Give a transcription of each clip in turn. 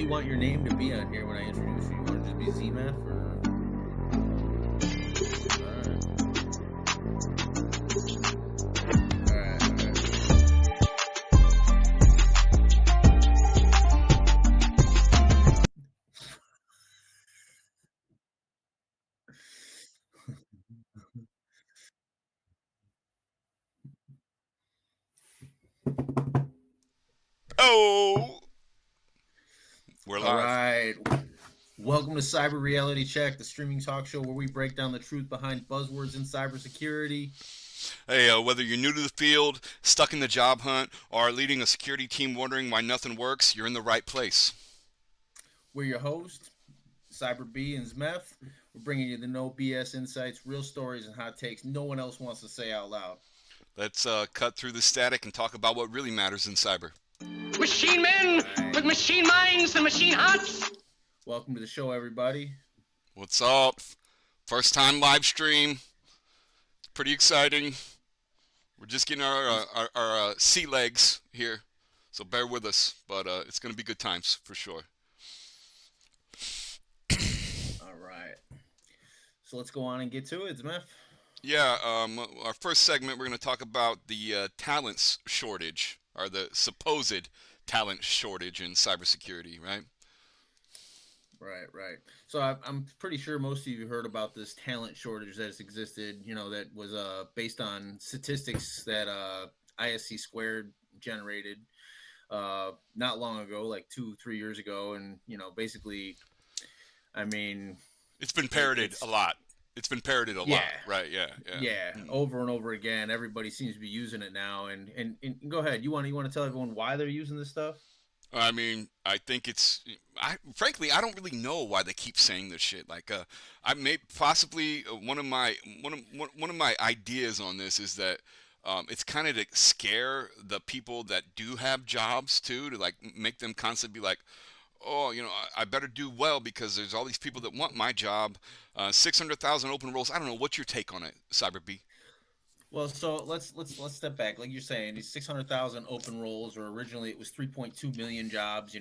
you want your name to be on here when I introduce you? You want it to be ZMF or? Oh, we're live. All right. Welcome to Cyber Reality Check, the streaming talk show where we break down the truth behind buzzwords in cybersecurity. Hey, whether you're new to the field, stuck in the job hunt, or are leading a security team wondering why nothing works, you're in the right place. We're your hosts, Cyber B and Zmeth. We're bringing you the no BS insights, real stories, and hot takes no one else wants to say out loud. Let's cut through the static and talk about what really matters in cyber. Machine men with machine minds and machine hearts. Welcome to the show, everybody. What's up? First time live stream. It's pretty exciting. We're just getting our sea legs here, so bear with us. But it's going to be good times for sure. All right. So let's go on and get to it, Zmeth. Yeah, our first segment, we're going to talk about the talent shortage, or the supposed talent shortage in cybersecurity, right? Right. So I'm pretty sure most of you heard about this talent shortage that has existed, that was based on statistics that ISC Squared generated not long ago, like 2-3 years ago. And, basically, I mean... It's been parroted a lot. It's been parroted a lot, right? Yeah. Over and over again. Everybody seems to be using it now. And go ahead. You want to tell everyone why they're using this stuff? I mean, I think frankly, I don't really know why they keep saying this shit. Like, I may possibly one of my ideas on this is that it's kind of to scare the people that do have jobs too, to like make them constantly be like, oh, I better do well because there's all these people that want my job. 600,000 open roles. I don't know. What's your take on it, Cyber B? Well, so let's step back. Like you're saying, these 600,000 open roles, or originally it was 3.2 million jobs,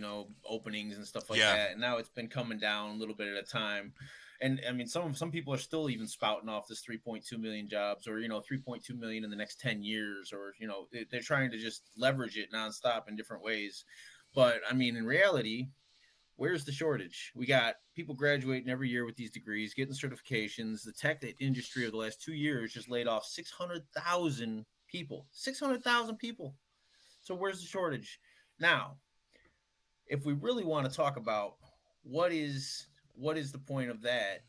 openings and stuff like that. And now it's been coming down a little bit at a time. And I mean, some people are still even spouting off this 3.2 million jobs, or 3.2 million in the next 10 years, or they're trying to just leverage it nonstop in different ways. But I mean, in reality, where's the shortage? We got people graduating every year with these degrees, getting certifications. The tech industry of the last 2 years just laid off 600,000 people. 600,000 people. So where's the shortage? Now, if we really want to talk about what is the point of that,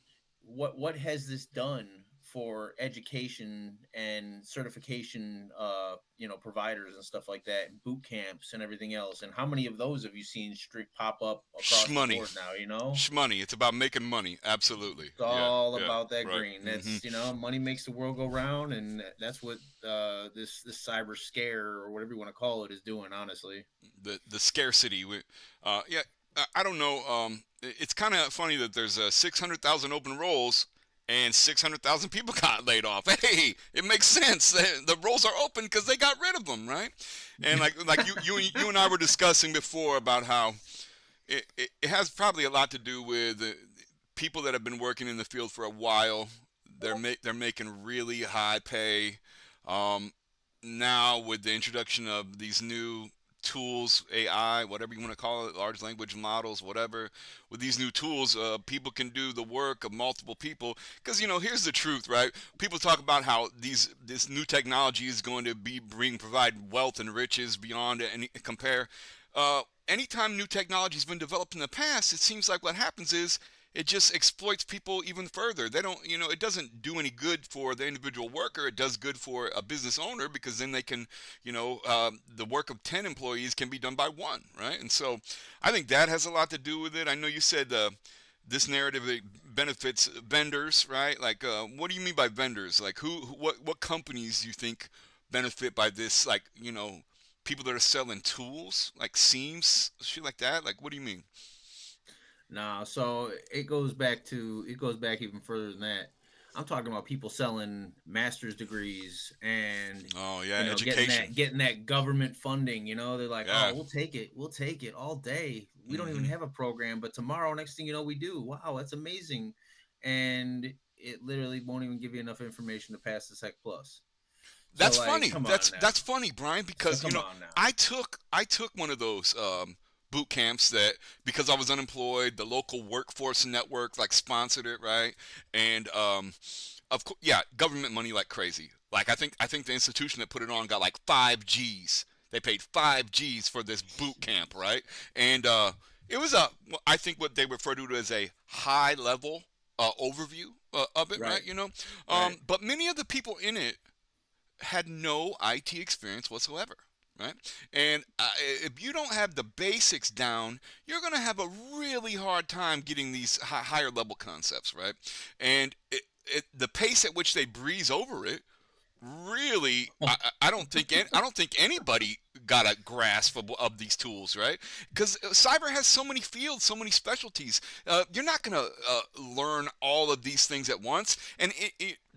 what has this done for education and certification, providers and stuff like that, and boot camps and everything else, and how many of those have you seen pop up across the board now? Shmoney. It's about making money. Absolutely. It's all about that green. Right. That's money makes the world go round, and that's what this cyber scare, or whatever you want to call it, is doing. Honestly, the scarcity. I don't know. It's kind of funny that there's 600,000 open roles and 600,000 people got laid off. Hey, it makes sense. The roles are open because they got rid of them, right? And like you and I were discussing before about how it has probably a lot to do with people that have been working in the field for a while. They're making really high pay. Now with the introduction of these new tools, AI, whatever you want to call it, large language models, whatever, with these new tools, people can do the work of multiple people. Because here's the truth, right? People talk about how this new technology is going to provide wealth and riches beyond any compare. Anytime new technology has been developed in the past, it seems like what happens is it just exploits people even further. They don't, it doesn't do any good for the individual worker. It does good for a business owner because then they can, the work of 10 employees can be done by one, right? And so I think that has a lot to do with it. I know you said this narrative benefits vendors, right? Like, what do you mean by vendors? Like, what companies do you think benefit by this? Like, people that are selling tools, like seams, shit like that. Like, what do you mean? No, so it goes back even further than that. I'm talking about people selling master's degrees and education. getting that government funding. They're like, Yeah. oh, we'll take it all day. We don't even have a program, but tomorrow, next thing you know, we do. Wow, that's amazing. And it literally won't even give you enough information to pass the Sec Plus. That's funny. That's funny, Brian, because I took one of those boot camps that, because I was unemployed, the local workforce network like sponsored it, right? And of course, government money like crazy. Like I think the institution that put it on got like 5 G's. They paid 5 G's for this boot camp, right? And it was I think what they refer to as a high level overview of it, right? But many of the people in it had no IT experience whatsoever, right? And if you don't have the basics down, you're going to have a really hard time getting these higher level concepts, right? And the pace at which they breeze over it, really, I don't think anybody got a grasp of these tools, right? Because cyber has so many fields, so many specialties. You're not going to learn all of these things at once, and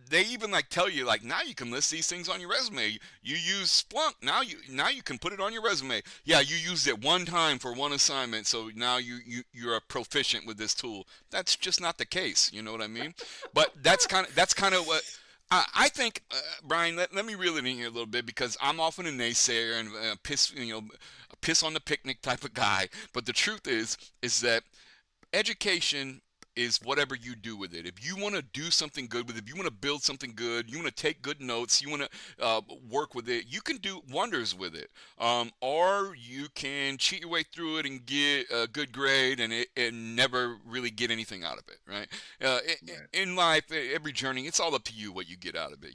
they even like tell you like, now you can list these things on your resume. You use Splunk, now you can put it on your resume. Yeah, you used it one time for one assignment, so now you're a proficient with this tool. That's just not the case. You know what I mean? But that's kind of what I think, Brian. Let me reel it in here a little bit, because I'm often a naysayer and piss on the picnic type of guy. But the truth is that education is whatever you do with it. If you want to do something good with it, if you want to build something good, you want to take good notes, you want to work with it, you can do wonders with it. Or you can cheat your way through it and get a good grade and never really get anything out of it, right? In life, every journey, it's all up to you what you get out of it,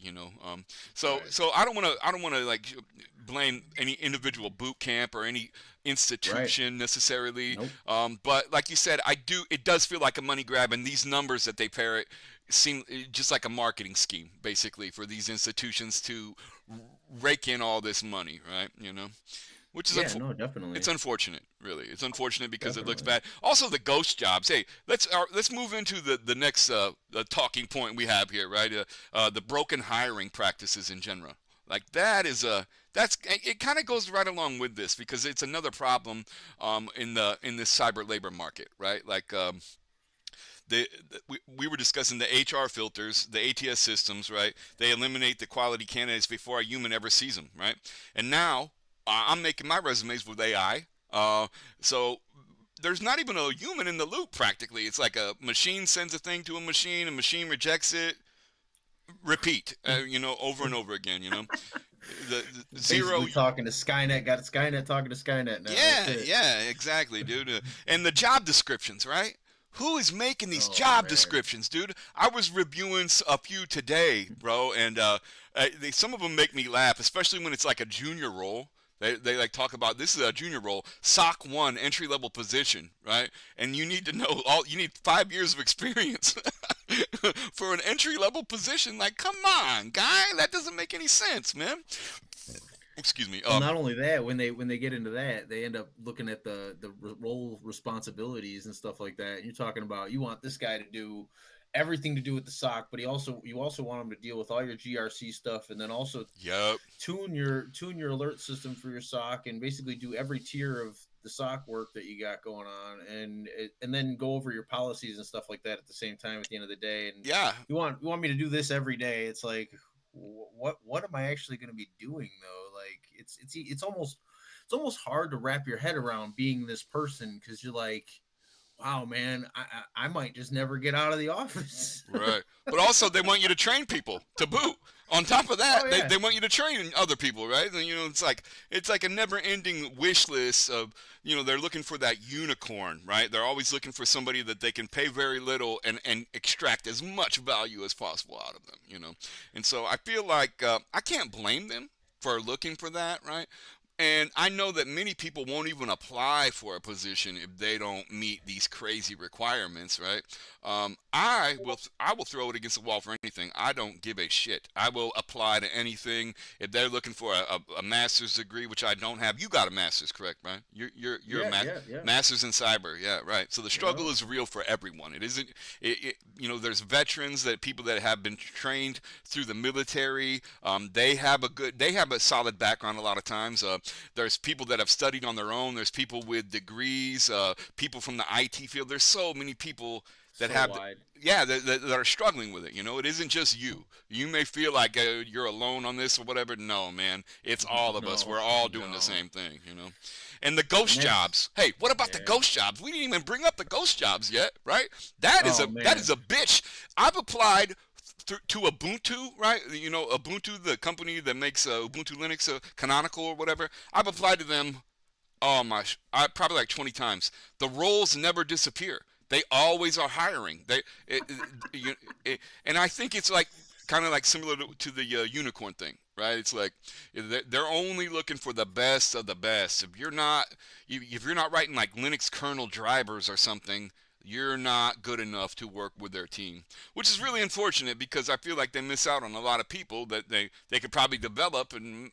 So I don't want to like blame any individual boot camp or any institution necessarily. Nope. But like you said, it does feel like a money grab, and these numbers that they parrot seem just like a marketing scheme, basically, for these institutions to rake in all this money, right? Which is definitely. It's unfortunate, really. It's unfortunate because it looks bad. Also, the ghost jobs. Hey, let's move into the next talking point we have here, right? The broken hiring practices in general. Like it kind of goes right along with this, because it's another problem in this cyber labor market, right? Like we were discussing the HR filters, the ATS systems, right? They eliminate the quality candidates before a human ever sees them, right? And now I'm making my resumes with AI, so there's not even a human in the loop practically. It's like a machine sends a thing to a machine rejects it, repeat, over and over again, the zero. Basically talking to Skynet, got Skynet talking to Skynet now. Yeah, exactly, dude. And the job descriptions, right? Who is making these job descriptions, dude? I was reviewing a few today, bro, and some of them make me laugh, especially when it's like a junior role. They like talk about, this is a junior role, SOC 1 entry level position, right? And you need to know you need 5 years of experience for an entry level position. Like, come on, guy, that doesn't make any sense, man. Excuse me. Well, not only that, when they get into that, they end up looking at the role responsibilities and stuff like that. And you're talking about, you want this guy to do everything to do with the SOC, but you also want him to deal with all your GRC stuff, and then also tune your alert system for your SOC, and basically do every tier of the SOC work that you got going on, and then go over your policies and stuff like that at the same time at the end of the day. And you want me to do this every day? It's like, what am I actually going to be doing though? Like it's almost hard to wrap your head around being this person, because you're like, wow, man, I might just never get out of the office. Right. But also, they want you to train people to boot. On top of that, they want you to train other people, right? And, it's like a never-ending wish list of, they're looking for that unicorn, right? They're always looking for somebody that they can pay very little and extract as much value as possible out of them, And so I feel like I can't blame them for looking for that, right? And I know that many people won't even apply for a position if they don't meet these crazy requirements, right? I will throw it against the wall for anything. I don't give a shit. I will apply to anything. If they're looking for a master's degree, which I don't have, you got a master's, correct, right? You're a Yeah. master's in cyber, yeah, right. So the struggle is real for everyone. It isn't. There's veterans, that people that have been trained through the military. They have a solid background a lot of times. There's people that have studied on their own. There's people with degrees. People from the IT field. There's so many people that So have, wide. that are struggling with it. It isn't just you. You may feel like you're alone on this or whatever. No, man, it's all of us. We're all doing the same thing. And the ghost jobs. Hey, what about the ghost jobs? We didn't even bring up the ghost jobs yet, right? That is a bitch. I've applied to Ubuntu, right? Ubuntu, the company that makes Ubuntu Linux, Canonical or whatever. I've applied to them. Oh my! Probably like 20 times. The roles never disappear. They always are hiring. And I think it's like kind of like similar to the unicorn thing, right? It's like they're only looking for the best of the best. If you're not writing like Linux kernel drivers or something, you're not good enough to work with their team, which is really unfortunate because I feel like they miss out on a lot of people that they could probably develop and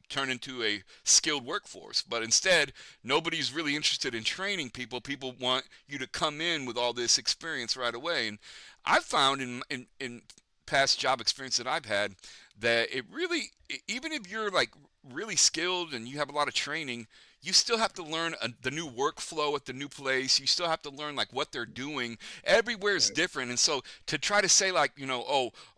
turn into a skilled workforce. But instead, nobody's really interested in training people. People want you to come in with all this experience right away. And I've found in past job experience that I've had that it really, even if you're like really skilled and you have a lot of training, you still have to learn the new workflow at the new place. You still have to learn like what they're doing. Everywhere is different, and so to try to say like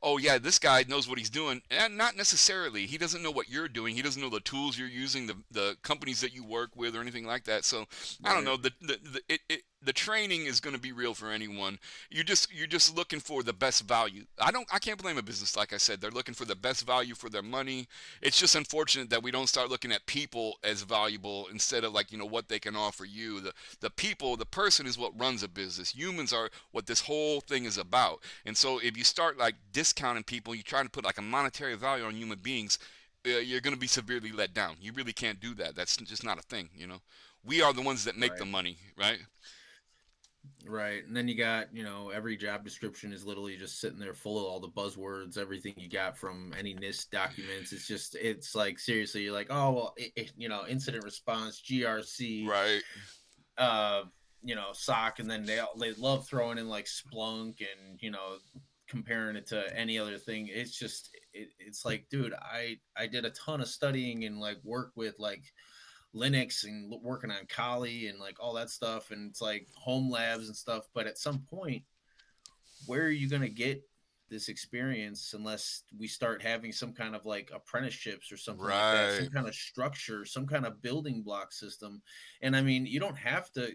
oh yeah, this guy knows what he's doing, and not necessarily. He doesn't know what you're doing. He doesn't know the tools you're using, the companies that you work with, or anything like that. So I don't know. The training is going to be real for anyone. You're just looking for the best value. I can't blame a business. Like I said, they're looking for the best value for their money. It's just unfortunate that we don't start looking at people as valuable instead of like what they can offer you. The person is what runs a business. Humans are what this whole thing is about. And so if you start like discounting people, you try to put like a monetary value on human beings, you're going to be severely let down. You really can't do that. That's just not a thing. We are the ones that make the money, right? Right. And then you got, every job description is literally just sitting there full of all the buzzwords, everything you got from any NIST documents. It's like, seriously, you're like, oh, well, incident response, GRC, right. SOC. And then they love throwing in like Splunk and, comparing it to any other thing. It's just, it's like, dude, I did a ton of studying and like work with like Linux and working on Kali and like all that stuff, and it's like home labs and stuff. But at some point, where are you going to get this experience unless we start having some kind of like apprenticeships or something like that, some kind of structure, some kind of building block system? And I mean, you don't have to,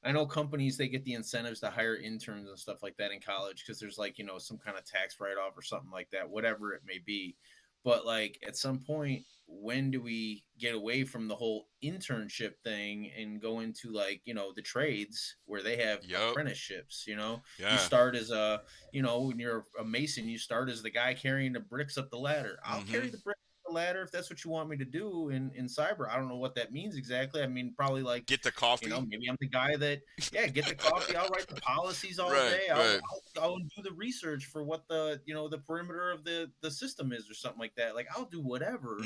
I know companies, they get the incentives to hire interns and stuff like that in college because there's like, some kind of tax write-off or something like that, whatever it may be. But like at some point, when do we get away from the whole internship thing and go into like, the trades where they have apprenticeships, you start as when you're a mason, you start as the guy carrying the bricks up the ladder. I'll carry the bricks up the ladder if that's what you want me to do in cyber. I don't know what that means exactly. I mean, probably like get the coffee. Maybe I'm the guy that get the coffee. I'll write the policies all day. I'll do the research for what the the perimeter of the system is or something like that. Like I'll do whatever.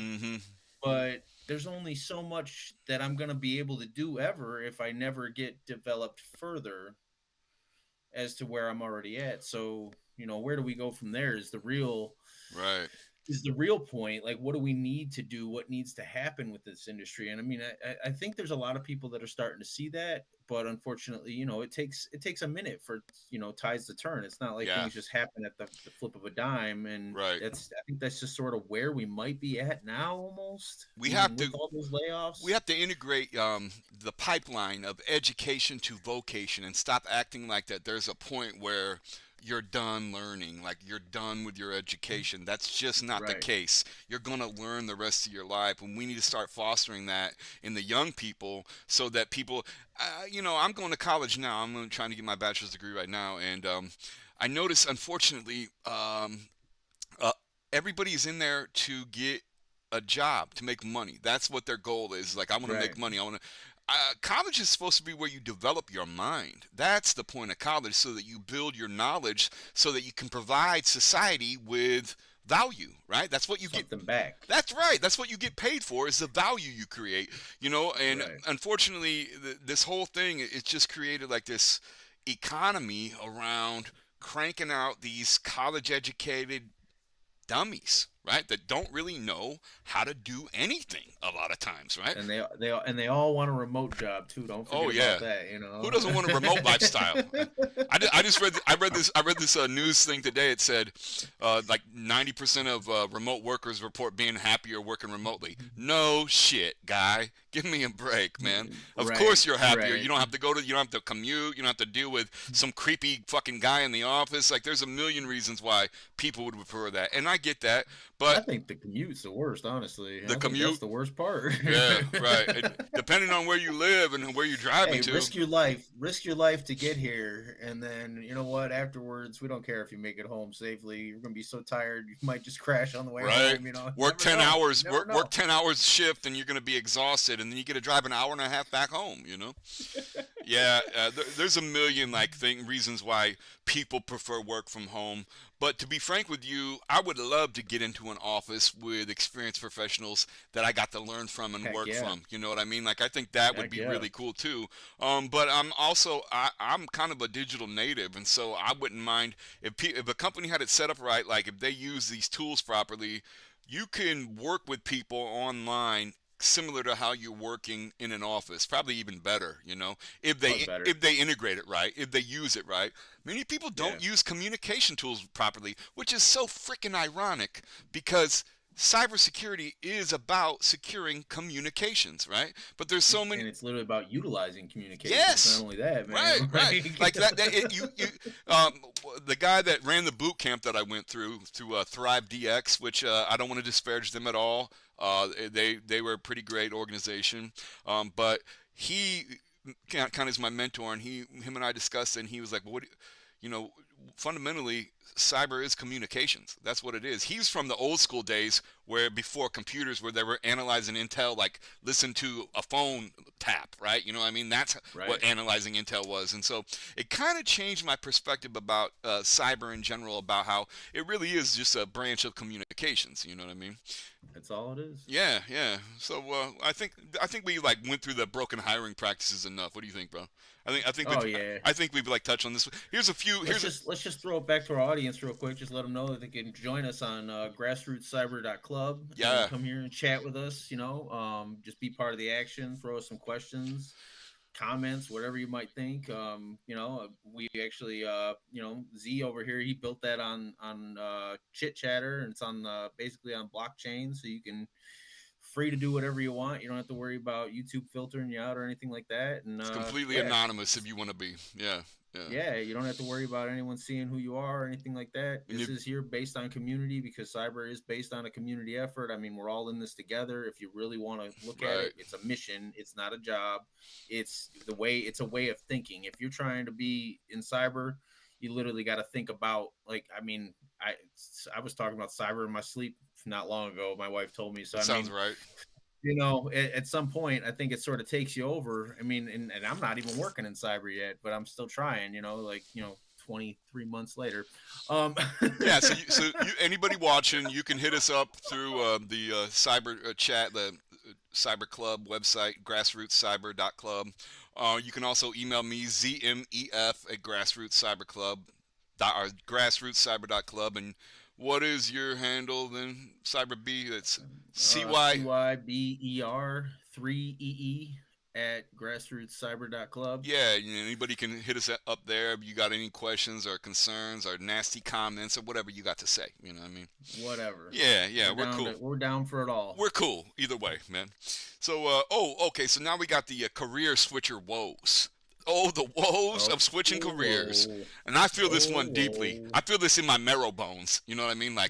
But there's only so much that I'm gonna be able to do ever if I never get developed further as to where I'm already at. So where do we go from there is the real point. Like, what do we need to do? What needs to happen with this industry? And I mean, I think there's a lot of people that are starting to see that, but unfortunately, it takes a minute for tides to turn. It's not like things just happen at the flip of a dime. And I think that's just sort of where we might be at now. Almost, we have to all those layoffs. We have to integrate the pipeline of education to vocation and stop acting like that. There's a point where you're done learning, like you're done with your education. That's just not the case. You're going to learn the rest of your life, and we need to start fostering that in the young people so that people, I'm going to college now. I'm trying to get my bachelor's degree right now, and I notice, unfortunately, everybody's in there to get a job to make money. That's what their goal is. Like, I want to make money. I want to. College is supposed to be where you develop your mind. That's the point of college, so that you build your knowledge, so that you can provide society with value, right? That's what you get back. That's right. That's what you get paid for, is the value you create, and unfortunately this whole thing, it's just created like this economy around cranking out these college educated dummies, right? That don't really know how to do anything a lot of times, right? And they all want a remote job too. Don't forget about that. Who doesn't want a remote lifestyle? I read this news thing today. It said like 90% of remote workers report being happier working remotely. No shit, guy. Give me a break, man. Of course you're happier. You don't have to you don't have to commute. You don't have to deal with some creepy fucking guy in the office. Like, there's a million reasons why people would prefer that, and I get that. But I think the commute's the worst, honestly. The commute, that's the worst part. Yeah, right. Depending on where you live and where you're driving to. Risk your life to get here, and then you know what? Afterwards, we don't care if you make it home safely. You're gonna be so tired, you might just crash on the way home. Work 10 hours, work 10 hours shift, and you're gonna be exhausted, and then you get to drive an hour and a half back home. Yeah, there's a million reasons why people prefer work from home. But to be frank with you, I would love to get into an office with experienced professionals that I got to learn from and work from. You know what I mean? Like, I think that would be really cool too. But I'm kind of a digital native, and so I wouldn't mind if a company had it set up right. Like, if they use these tools properly, you can work with people online similar to how you're working in an office, probably even better, if they integrate it right, if they use it right. Many people don't use communication tools properly, which is so freaking ironic, because cybersecurity is about securing communications, right? But there's so many, and it's literally about utilizing communication. Yes, not only that, man. Right. Like that. The guy that ran the boot camp that I went through Thrive DX, which I don't want to disparage them at all. They were a pretty great organization, but he kind of is my mentor, and him and I discussed it, and he was like, well, fundamentally, cyber is communications. That's what it is. He's from the old school days, where before computers, where they were analyzing intel, like listen to a phone tap, right? You know what I mean? That's what analyzing intel was. And so it kind of changed my perspective about cyber in general, about how it really is just a branch of communications. You know what I mean? That's all it is. Yeah. So I think we went through the broken hiring practices enough. What do you think, bro? I think we've touched on this. Here's a few. Let's just throw it back to our audience real quick. Just let them know that they can join us on grassrootscyber.club. Yeah. Come here and chat with us. Just be part of the action. Throw us some questions, comments, whatever you might think. We actually, Z over here, he built that on Chit Chatter, and it's on basically on blockchain, so you can free to do whatever you want. You don't have to worry about YouTube filtering you out or anything like that. And it's completely anonymous if you want to be. Yeah, you don't have to worry about anyone seeing who you are or anything like that. This is here based on community, because cyber is based on a community effort. I mean, we're all in this together. If you really want to look at it, it's a mission. It's not a job. It's a way of thinking. If you're trying to be in cyber, you literally got to think about, I was talking about cyber in my sleep not long ago. My wife told me. So sounds right. At some point, I think it sort of takes you over. I mean, and I'm not even working in cyber yet, but I'm still trying, 23 months later. Yeah. So anybody watching, you can hit us up through the cyber chat, the cyber club website, grassrootscyber.club. You can also email me, zmef@grassrootscyber.club, or grassrootscyber.club. And what is your handle then, CyberB? That's CYBER 3EE at grassrootscyber.club. Yeah, anybody can hit us up there if you got any questions or concerns or nasty comments or whatever you got to say. You know what I mean? Whatever. Yeah, we're cool. We're down for it all. We're cool either way, man. So, okay. So now we got the career switcher woes. Oh, the woes of switching careers. And I feel this one deeply. I feel this in my marrow bones. You know what I mean? I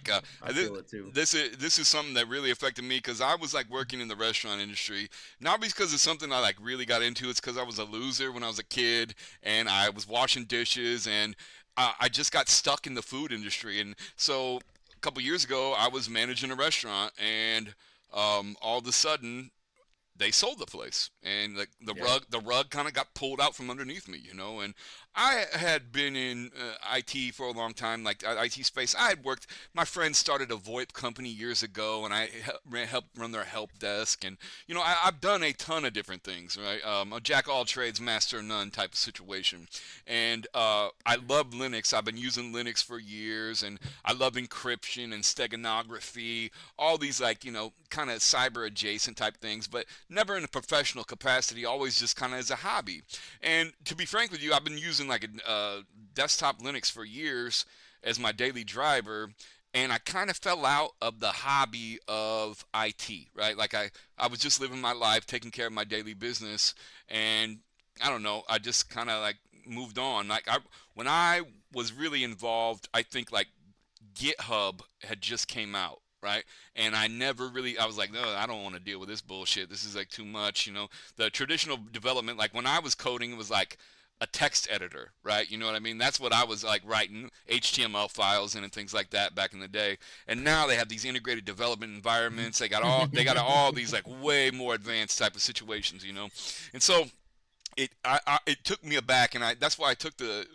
feel it too. This is something that really affected me, because I was working in the restaurant industry. Not because it's something I really got into. It's because I was a loser when I was a kid, and I was washing dishes, and I just got stuck in the food industry. And so a couple years ago, I was managing a restaurant, and all of a sudden they sold the place, and the rug kind of got pulled out from underneath me, and I had been in IT for a long time, like IT space. I had worked, my friend started a VoIP company years ago, and I helped run their help desk, and I've done a ton of different things, right? A jack all trades, master none type of situation. And I love Linux. I've been using Linux for years, and I love encryption and steganography, all these kind of cyber adjacent type things, but never in a professional capacity, always just kind of as a hobby. And to be frank with you, I've been using like a desktop Linux for years as my daily driver, and I kind of fell out of the hobby of IT, right? Like I was just living my life, taking care of my daily business, and I don't know, I just kind of like moved on. When I was really involved, I think like GitHub had just came out, right? And I was like, no, I don't want to deal with this bullshit. This is like too much. The traditional development, like when I was coding, it was like a text editor, right? You know what I mean? That's what I was like writing HTML files in and things like that back in the day. And now they have these integrated development environments. They got all these like way more advanced type of situations, And so it took me aback, and that's why I took the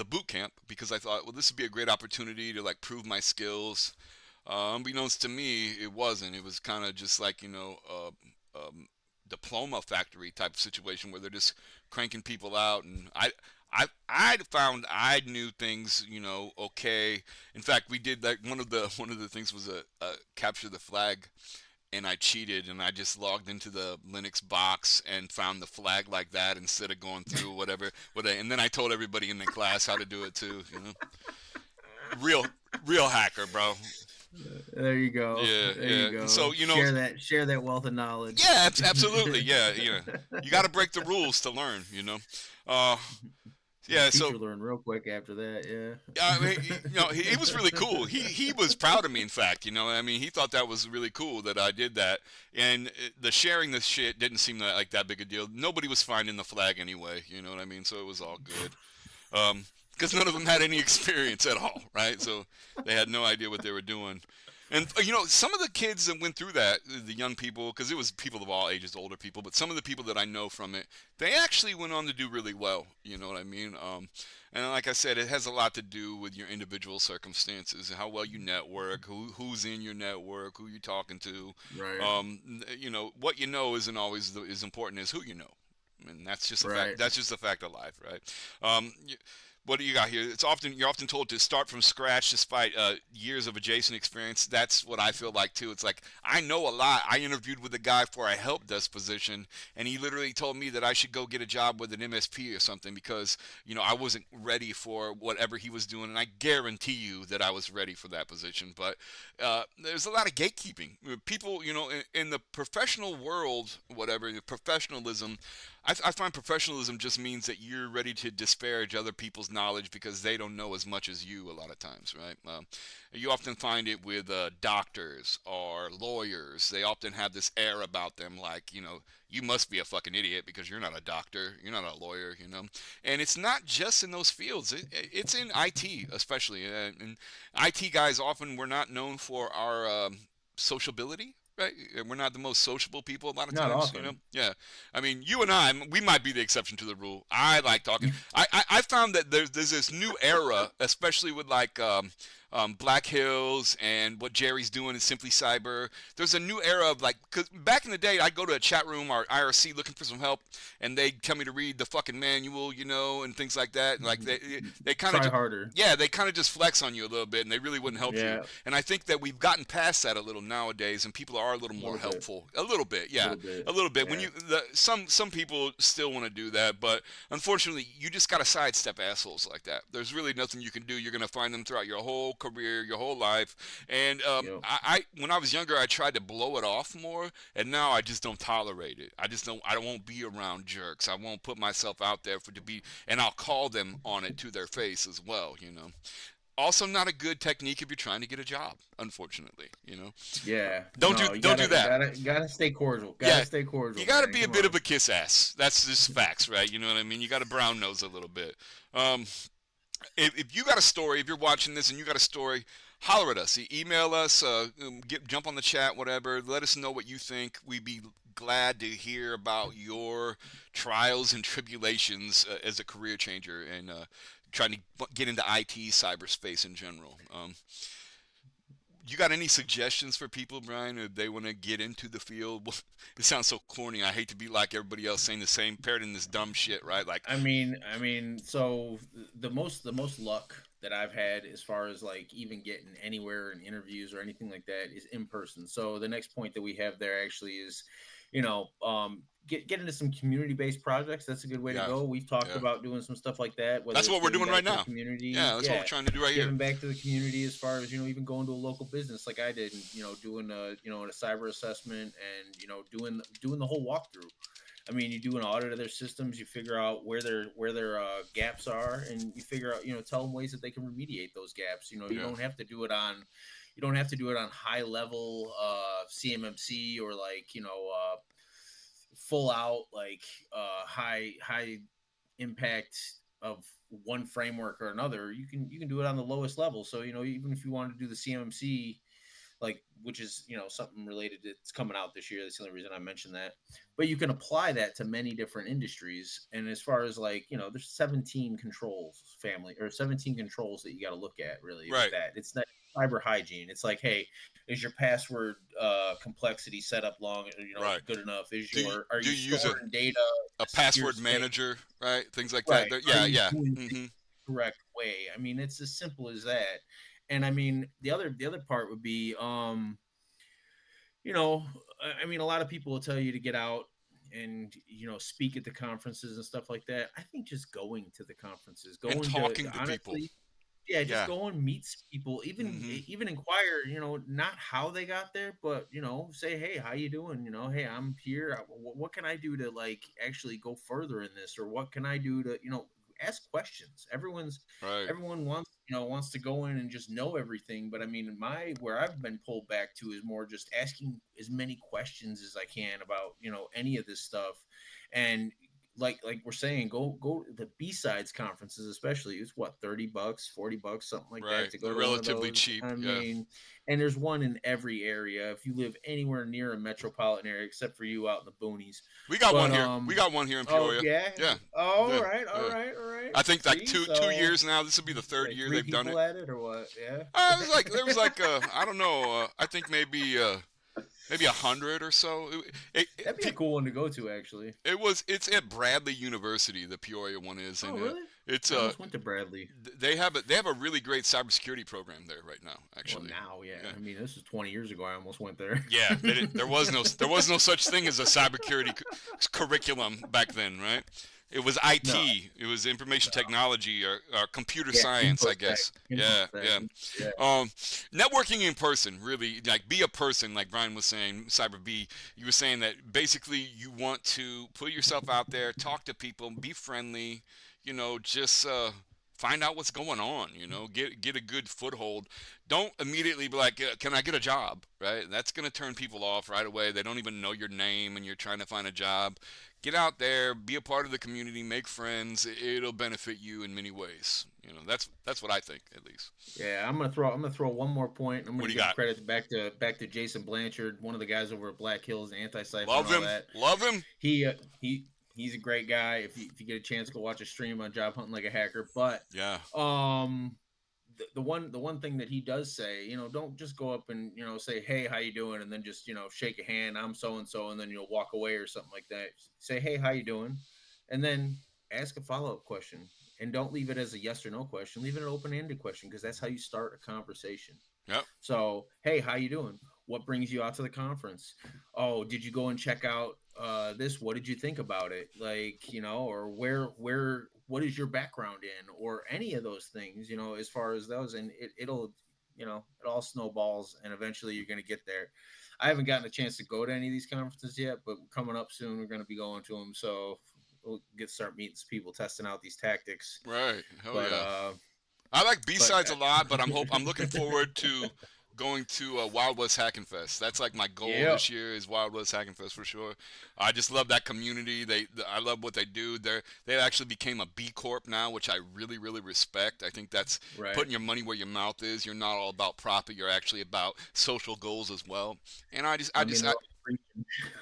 boot camp, because I thought, well, this would be a great opportunity to like prove my skills. Unbeknownst to me, it wasn't. It was kind of just like diploma factory type of situation where they're just cranking people out, and I found I knew things, okay. In fact, we did like one of the things was a capture the flag, and I cheated, and I just logged into the Linux box and found the flag like that instead of going through whatever. And then I told everybody in the class how to do it too. Real hacker, bro. There you go. Yeah, there yeah. You go. So share that wealth of knowledge. Yeah, absolutely. Yeah. You got to break the rules to learn. Yeah, so learned real quick after that. Yeah. I mean, he was really cool. He was proud of me. In fact, he thought that was really cool that I did that. And the sharing this shit didn't seem like that big a deal. Nobody was finding the flag anyway. You know what I mean? So it was all good. Because none of them had any experience at all, right? So they had no idea what they were doing. And, some of the kids that went through that, the young people, because it was people of all ages, older people, but some of the people that I know from it, they actually went on to do really well, you know what I mean? And like I said, it has a lot to do with your individual circumstances, how well you network, who's in your network, who you're talking to. Right. What you know isn't always as important as who you know. And that's just a fact. That's just a fact of life, right? What do you got here? You're often told to start from scratch despite years of adjacent experience. That's what I feel like too. It's like I know a lot. I interviewed with a guy for a help desk position, and he literally told me that I should go get a job with an MSP or something because I wasn't ready for whatever he was doing, and I guarantee you that I was ready for that position. But there's a lot of gatekeeping. People, in the professional world, whatever the professionalism. I find professionalism just means that you're ready to disparage other people's knowledge because they don't know as much as you a lot of times, right? You often find it with doctors or lawyers. They often have this air about them like, you must be a fucking idiot because you're not a doctor, you're not a lawyer, And it's not just in those fields. It's in IT especially. And IT guys often, we're not known for our sociability. Right? We're not the most sociable people a lot of times, often. Yeah. I mean, you and I, we might be the exception to the rule. I like talking. I found that there's this new era, especially with like Black Hills and what Jerry's doing in Simply Cyber. There's a new era of like, cause back in the day, I'd go to a chat room or IRC looking for some help, and they'd tell me to read the fucking manual, and things like that. And like they kind of harder. Yeah, they kind of just flex on you a little bit, and they really wouldn't help you. And I think that we've gotten past that a little nowadays, and people are a little more helpful. A little bit, yeah, a little bit. Yeah. When some people still want to do that, but unfortunately, you just gotta sidestep assholes like that. There's really nothing you can do. You're gonna find them throughout your whole career, your whole life. And I when I was younger, I tried to blow it off more, and now I just don't tolerate it. I won't be around jerks. I won't put myself out there and I'll call them on it to their face as well, Also, not a good technique if you're trying to get a job, unfortunately, Yeah. Don't do that. Gotta stay cordial. Stay cordial. You gotta be a bit of a kiss ass. That's just facts, right? You know what I mean? You gotta brown nose a little bit. If you got a story, if you're watching this and you got a story, holler at us, email us, jump on the chat, whatever. Let us know what you think. We'd be glad to hear about your trials and tribulations as a career changer and trying to get into IT cyberspace in general. You got any suggestions for people, Brian, if they want to get into the field? It sounds so corny. I hate to be like everybody else saying the same, parroting this dumb shit, right? Like, So the most luck that I've had as far as like even getting anywhere in interviews or anything like that is in person. So the next point that we have there actually is, get into some community-based projects. That's a good way to go. We've talked about doing some stuff like that. That's what we're doing right now. Community, that's what we're trying to do right here. Giving back to the community as far as, even going to a local business like I did, and, doing a cyber assessment and, doing the whole walkthrough. I mean, you do an audit of their systems, you figure out where their gaps are, and you figure out, tell them ways that they can remediate those gaps. You don't have to do it on high level CMMC or like, full out like high impact of one framework or another. You can do it on the lowest level. So, even if you want to do the CMMC, like, which is, something related to, it's coming out this year. That's the only reason I mentioned that. But you can apply that to many different industries. And as far as like, there's 17 controls that you got to look at really. Right. With that. It's not cyber hygiene. It's like, hey, is your password complexity set up long, good enough? Are you storing data? A password manager, right? Things like right. that. Yeah. Mm-hmm. Correct way. I mean, it's as simple as that. And I mean, the other part would be, a lot of people will tell you to get out and, speak at the conferences and stuff like that. I think just going to the conferences, and talking to people. Yeah, just go and meet people, even inquire, not how they got there, but, say, hey, how you doing? Hey, I'm here. What can I do to like actually go further in this? Or what can I do to, ask questions? Everyone wants to go in and just know everything. But I mean, where I've been pulled back to is more just asking as many questions as I can about, any of this stuff. And like we're saying, go to the B-sides conferences, especially. It's what, $30, $40, something like that to go. They're relatively cheap. I mean, and there's one in every area. If you live anywhere near a metropolitan area, except for you out in the boonies. We got one here. We got one here in Peoria. Yeah. All right. I think like two years now. This will be the third year they've done it. At it or what? Yeah. There was like I don't know. I think maybe 100 or so. That'd be a cool one to go to, actually. It's at Bradley University. The Peoria one is. And, really? I almost went to Bradley. They have a really great cybersecurity program there right now. Actually. Well, now, yeah. I mean, this was 20 years ago. I almost went there. Yeah, there was no such thing as a cybersecurity curriculum back then, right? It was IT. No. It was information technology or computer science, I guess. Yeah. Networking in person, really, like be a person, like Brian was saying, Cyber B. You were saying that basically you want to put yourself out there, talk to people, be friendly, just find out what's going on, get a good foothold. Don't immediately be like, can I get a job, right? That's going to turn people off right away. They don't even know your name and you're trying to find a job. Get out there, be a part of the community, make friends. It'll benefit you in many ways. That's what I think, at least. Yeah, I'm gonna throw one more point. I'm gonna give credit back to Jason Blanchard, one of the guys over at Black Hills, Anti-Cipher. Love him. He's a great guy. If you get a chance, go watch a stream on Job Hunting Like a Hacker. But the one thing that he does say, don't just go up and say, hey, how you doing, and then just shake a hand, I'm so and so, and then walk away or something like that. Say, hey, how you doing, and then ask a follow-up question, and don't leave it as a yes or no question. Leave it an open-ended question, because that's how you start a conversation. Yep. So, hey, how you doing? What brings you out to the conference? Oh, did you go and check out this? What did you think about it? Like, or where what is your background in, or any of those things, as far as those, and it'll, it all snowballs, and eventually you're going to get there. I haven't gotten a chance to go to any of these conferences yet, but coming up soon, we're going to be going to them. So we'll start meeting some people, testing out these tactics. Right. I like B-sides a lot, but I'm looking forward to going to Wild West Hacking Fest. That's like my goal this year is Wild West Hacking Fest for sure. I just love that community. I love what they do. They actually became a B Corp now, which I really, really respect. I think that's putting your money where your mouth is. You're not all about profit. You're actually about social goals as well. And I just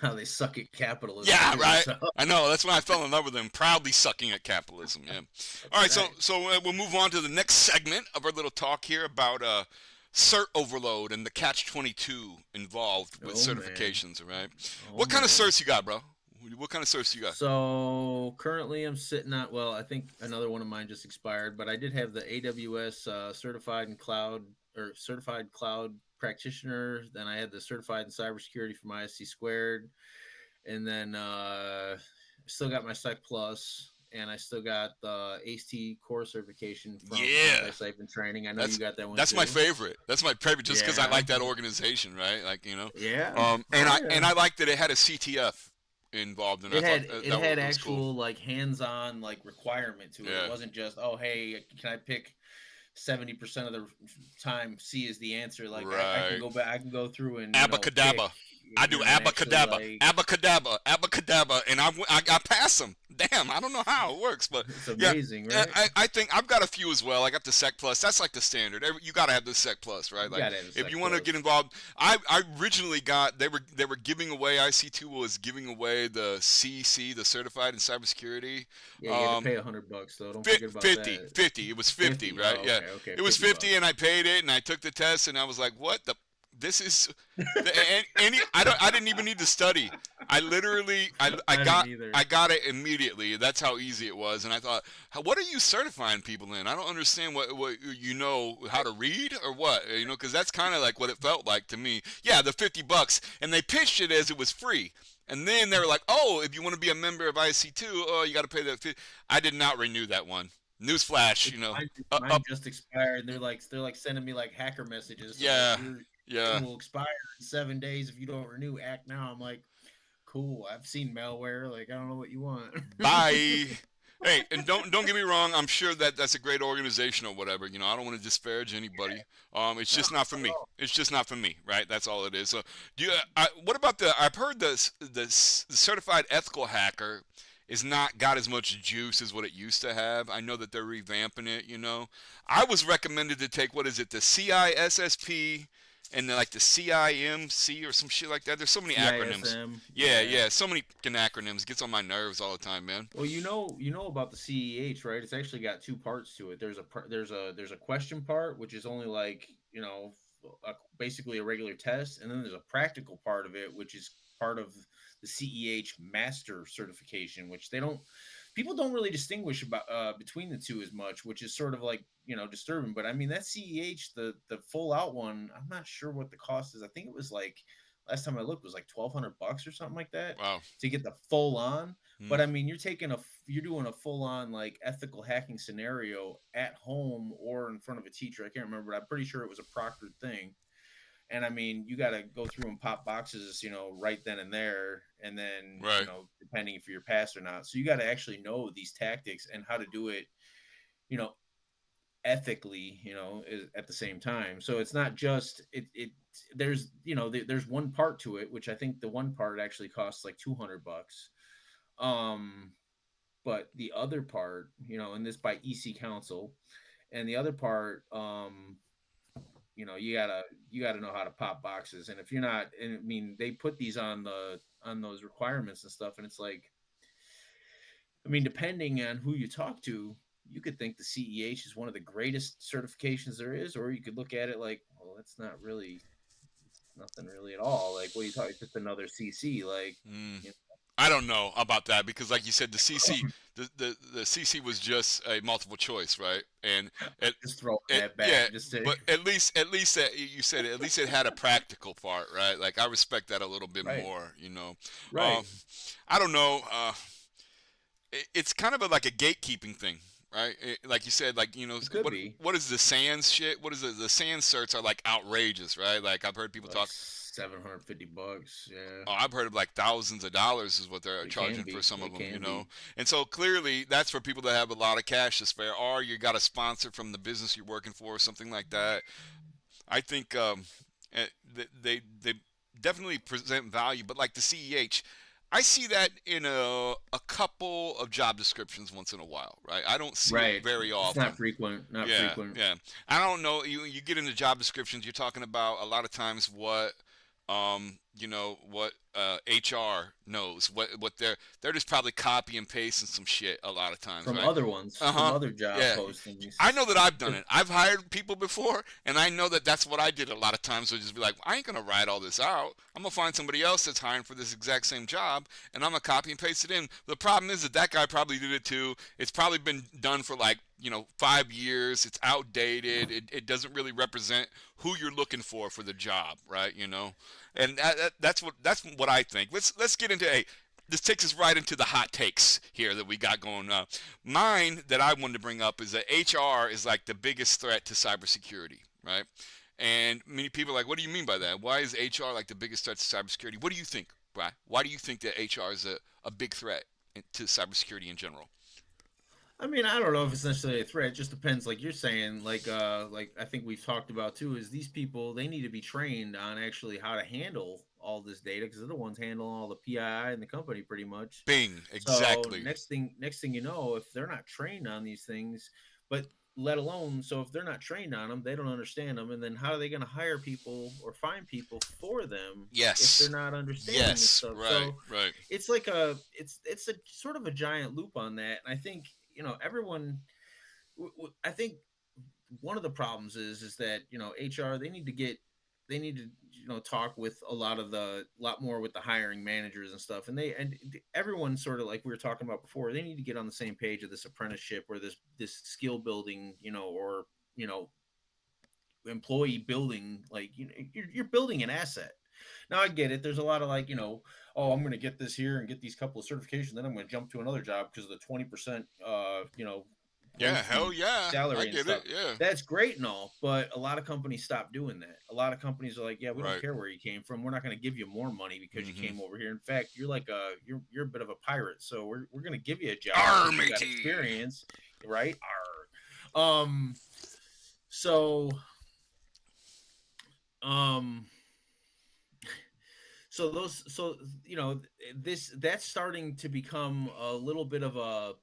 how they suck at capitalism. Yeah, right. So. I know. That's when I fell in love with them. Proudly sucking at capitalism. Yeah. All right. So we'll move on to the next segment of our little talk here about cert overload and the catch-22 involved with certifications. All right. What kind of certs you got, bro? What kind of certs you got? So currently I'm sitting at, well, I think another one of mine just expired, but I did have the AWS certified cloud practitioner. Then I had the certified in cybersecurity from ISC squared, and then still got my Sec Plus, and I still got the ACE core certification from Cyber training. I know you got that one. That's too. My favorite. That's my favorite, just because I like that organization, right? Like Yeah. And I liked that it had a CTF involved in it. It had actual cool. Like hands-on like requirement to it. It wasn't just hey, can I pick 70% of the time C is the answer. Like I can go back, I can go through and abacadabra. I do abacadabra, and I pass them. Damn, I don't know how it works, but it's amazing, right? I think I've got a few as well. I got the Sec Plus. That's like the standard. You got to have the Sec Plus, right? Like if you want to get involved, I originally got they were giving away. IC2 was giving away the CC, the certified in cybersecurity. Yeah, you had to pay $100 though. Don't forget about that. 50. It was 50, right? Okay, it was 50, and I paid it, and I took the test, and I was like, what the. This is I didn't even need to study. I literally I got it immediately. That's how easy it was. And I thought, what are you certifying people in? I don't understand what you know how to read or what, because that's kind of like what it felt like to me. Yeah, the $50, and they pitched it as it was free. And then they were like, oh, if you want to be a member of IC2, you got to pay that $50. I did not renew that one. Newsflash, mine just expired. They're like sending me like hacker messages. So it will expire in 7 days if you don't renew. Act now. I'm like, cool. I've seen malware. Like I don't know what you want. Bye. Hey, and don't get me wrong. I'm sure that's a great organization or whatever. I don't want to disparage anybody. It's just not for me. It's just not for me, right? That's all it is. So, what about I've heard the certified ethical hacker is not got as much juice as what it used to have. I know that they're revamping it. I was recommended to take the CISSP. And then like the CIMC or some shit like that. There's so many acronyms. Yeah, so many fucking acronyms. It gets on my nerves all the time, man. Well, you know about the CEH, right? It's actually got two parts to it. There's a question part, which is only like basically a regular test, and then there's a practical part of it, which is part of the CEH master certification, which people don't really distinguish about between the two as much, which is sort of like disturbing. But I mean that CEH, the full out one, I'm not sure what the cost is. I think it was like last time I looked was like $1,200 or something like that. Wow. To get the full on. But I mean you're doing a full on like ethical hacking scenario at home or in front of a teacher. I can't remember, but I'm pretty sure it was a proctored thing. And I mean, you got to go through and pop boxes, right then and there, and then, depending if you're passed or not. So you got to actually know these tactics and how to do it, ethically, at the same time. So it's not just there's one part to it, which I think the one part actually costs like $200. But the other part, and this by EC Council, and the other part, you gotta know how to pop boxes. And if you're not, and I mean, they put these on those requirements and stuff, and it's like, I mean, depending on who you talk to, you could think the CEH is one of the greatest certifications there is, or you could look at it like, well, it's nothing really at all. Like, what are you talking? It's just another CC. Like, I don't know about that because, like you said, the CC, the CC was just a multiple choice, right? And just throw that back. Yeah, but at least you said at least it had a practical part, right? Like I respect that a little bit more, Right. I don't know. It's kind of like a gatekeeping thing. Right, like you said, like what is the SANS shit? What is it? The SANS certs are like outrageous, right? Like I've heard people talk $750, yeah. Oh, I've heard of like thousands of dollars is what they're charging for some of them, And so clearly that's for people that have a lot of cash to spare, or you got a sponsor from the business you're working for, or something like that. I think They definitely present value, but like the CEH, I see that in a couple of job descriptions once in a while, right? I don't see it Right. very It's not often. frequent. Not Yeah, frequent. yeah. I don't know. You get into job descriptions, you're talking about a lot of times what what HR knows, what they're just probably copy and pasting some shit a lot of times, From right? other ones, Uh from huh. other job Yeah. I postings. know that I've done it. I've hired people before, and I know that that's what I did a lot of times. So just be like, I ain't gonna write all this out. I'm gonna find somebody else that's hiring for this exact same job, and I'm gonna copy and paste it in. The problem is that that guy probably did it too. It's probably been done for like 5 years. It's outdated. It doesn't really represent who you're looking for the job, right? And that's what I think. Let's get into this takes us right into the hot takes here that we got going. Mine that I wanted to bring up is that HR is like the biggest threat to cybersecurity, right? And many people are like, what do you mean by that? Why is HR like the biggest threat to cybersecurity? What do you think, Brian? Why do you think that HR is a big threat to cybersecurity in general? I mean, I don't know if it's necessarily a threat. It just depends, like you're saying, like I think we've talked about too, is these people, they need to be trained on actually how to handle all this data, because they're the ones handling all the PII in the company pretty much. Bing, So exactly. next thing you know, if they're not trained on these things, but let alone, so if they're not trained on them, they don't understand them, and then how are they going to hire people or find people for them if they're Yes. not understanding this Yes. stuff? Right. So Right. it's like it's a sort of a giant loop on that, and I think everyone. I think one of the problems is that HR, they need to talk with a lot more with the hiring managers and stuff, and everyone, sort of like we were talking about before, they need to get on the same page of this apprenticeship or this skill building, or you know employee building. Like, you're building an asset. Now I get it. There's a lot of, like, oh, I'm going to get this here and get these couple of certifications, then I'm going to jump to another job because of the 20% Yeah. Hell boosty yeah. I salary and get stuff. it. Yeah. That's great and all, but a lot of companies stop doing that. A lot of companies are like, yeah, we don't Right. care where you came from. We're not going to give you more money because you Mm-hmm. came over here. In fact, you're a bit of a pirate, so we're going to give you a job Arr, because you got matey. experience, right? Um. So um so those so this that's starting to become a little bit of a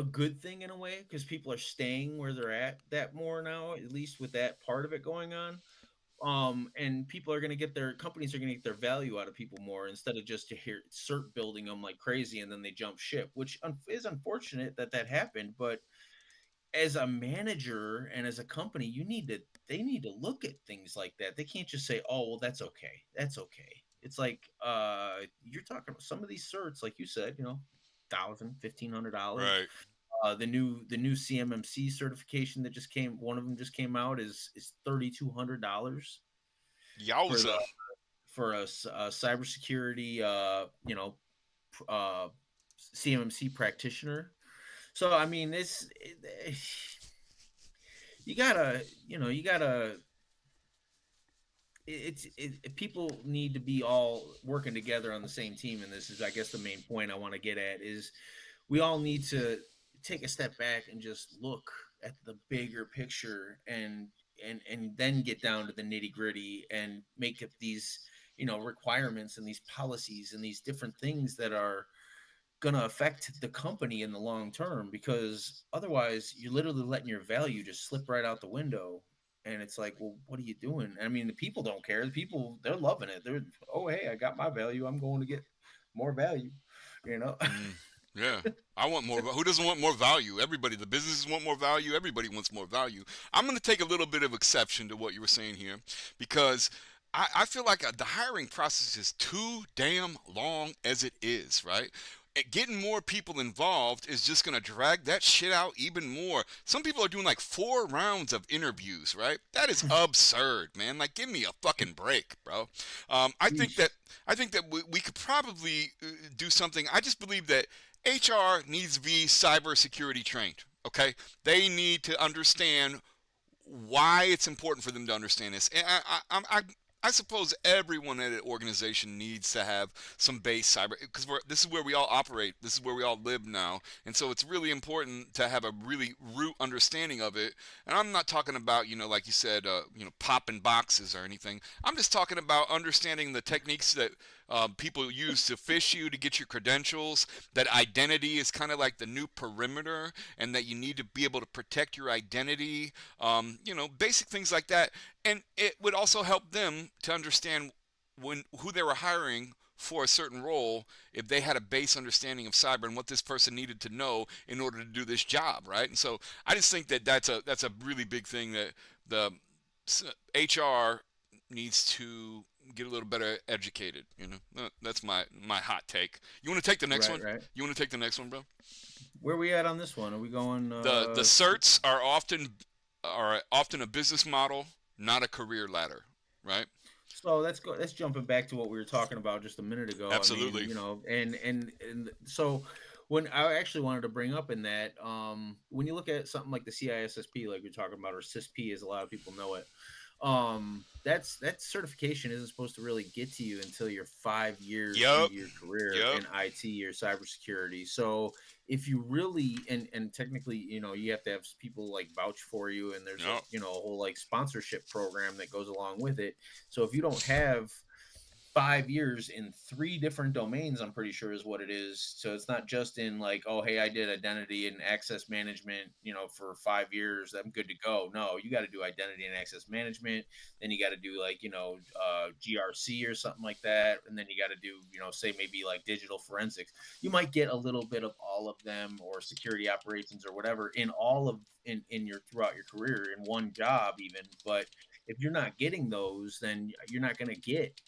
good thing in a way, because people are staying where they're at that more now, at least with that part of it going on. And people are going to get their companies are going to get their value out of people more, instead of just to hear cert building them like crazy and then they jump ship, which is unfortunate that happened. But as a manager and as a company, they need to look at things like that. They can't just say, "Oh, well, that's okay. That's okay." It's like, you're talking about some of these certs, like you said, $1,000, $1,500. Right. The new CMMC certification that just came, one of them just came out, is $3,200 for Yowza. a cybersecurity, uh, CMMC practitioner. So I mean, you gotta people need to be all working together on the same team, and this is, I guess, the main point I want to get at is we all need to take a step back and just look at the bigger picture, and then get down to the nitty gritty and make up these requirements and these policies and these different things that are going to affect the company in the long term, because otherwise you're literally letting your value just slip right out the window. And it's like, well, what are you doing? I mean, the people don't care. The people, they're loving it. They're, oh, hey, I got my value, I'm going to get more value, you know. Mm, yeah, I want more. Who doesn't want more value? Everybody. The businesses want more value. Everybody wants more value. I'm going to take a little bit of exception to what you were saying here, because I feel like the hiring process is too damn long as it is, right? And getting more people involved is just going to drag that shit out even more. Some people are doing like 4 rounds of interviews, right? That is absurd, man. Like, give me a fucking break, bro. I think Yeesh. that we could probably do something. I just believe that HR needs to be cybersecurity trained. Okay, they need to understand why it's important for them to understand this. And I suppose everyone at an organization needs to have some base cyber, because this is where we all operate. This is where we all live now, and so it's really important to have a really root understanding of it. And I'm not talking about, like you said, popping boxes or anything. I'm just talking about understanding the techniques that people use to phish you to get your credentials. That identity is kind of like the new perimeter, and that you need to be able to protect your identity. Basic things like that. And it would also help them to understand who they were hiring for a certain role, if they had a base understanding of cyber and what this person needed to know in order to do this job, right? And so I just think that that's a really big thing that the HR needs to get a little better educated. That's my hot take. You want to take the next one? Right. You want to take the next one, bro? Where are we at on this one? Are we going? The certs are often a business model, not a career ladder, right? So let's jumping back to what we were talking about just a minute ago. Absolutely. I mean, and so when I actually wanted to bring up in that, when you look at something like the CISSP, like we're talking about, or CISP as a lot of people know it, that certification isn't supposed to really get to you until you're 5 years into your career in IT or cybersecurity. So if you really, and technically, you have to have people like vouch for you, and there's a whole like sponsorship program that goes along with it. So if you don't have 5 years in 3 different domains, I'm pretty sure is what it is. So it's not just in like, oh, hey, I did identity and access management, for 5 years, I'm good to go. No, you got to do identity and access management. Then you got to do like, GRC or something like that. And then you got to do, say maybe like digital forensics. You might get a little bit of all of them, or security operations or whatever in all of in your throughout your career in one job even. But if you're not getting those, then you're not going to get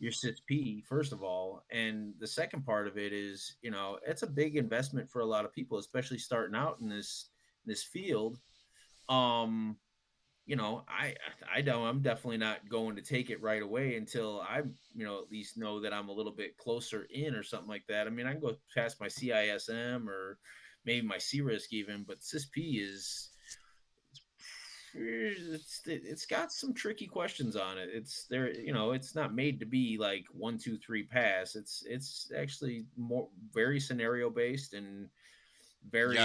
your CISP, first of all. And the second part of it is, it's a big investment for a lot of people, especially starting out in this field. I'm definitely not going to take it right away until I, at least know that I'm a little bit closer in or something like that. I mean, I can go past my CISM or maybe my CRISC even, but CISP is, it's got some tricky questions on it. It's there, it's not made to be like 1, 2, 3 pass. It's actually very scenario based and very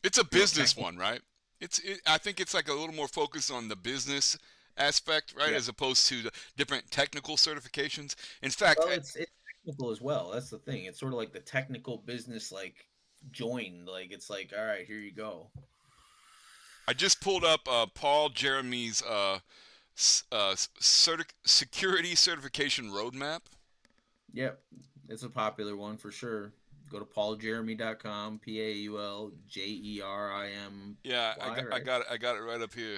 It's a business one, right? I think it's like a little more focused on the business aspect, right, as opposed to the different technical certifications. In fact, it's technical as well. That's the thing. It's sort of like the technical business, like joined. Like it's like, all right, here you go. I just pulled up Paul Jeremy's security certification roadmap. Yep, it's a popular one for sure. Go to pauljeremy.com, PAULJERIM. Yeah, I got it right up here.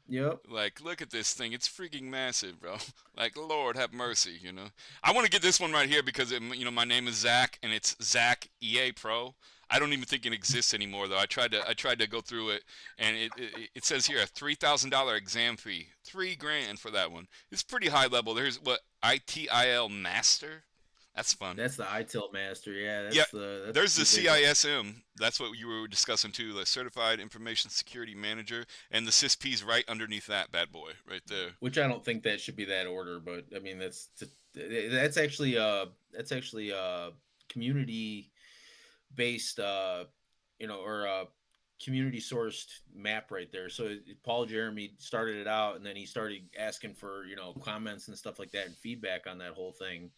Yep. Like, look at this thing. It's freaking massive, bro. Like, Lord have mercy, I want to get this one right here because, my name is Zach, and it's Zach EA Pro. I don't even think it exists anymore, though. I tried to go through it, and it says here a $3,000 exam fee, $3,000 for that one. It's pretty high level. There's ITIL Master. That's fun. That's the ITIL Master, yeah. There's the CISM. That's what you were discussing too. The Certified Information Security Manager, and the CISP's right underneath that bad boy, right there. Which I don't think that should be that order, but I mean that's actually community based, or community sourced map right there. So Paul Jeremy started it out, and then he started asking for comments and stuff like that and feedback on that whole thing.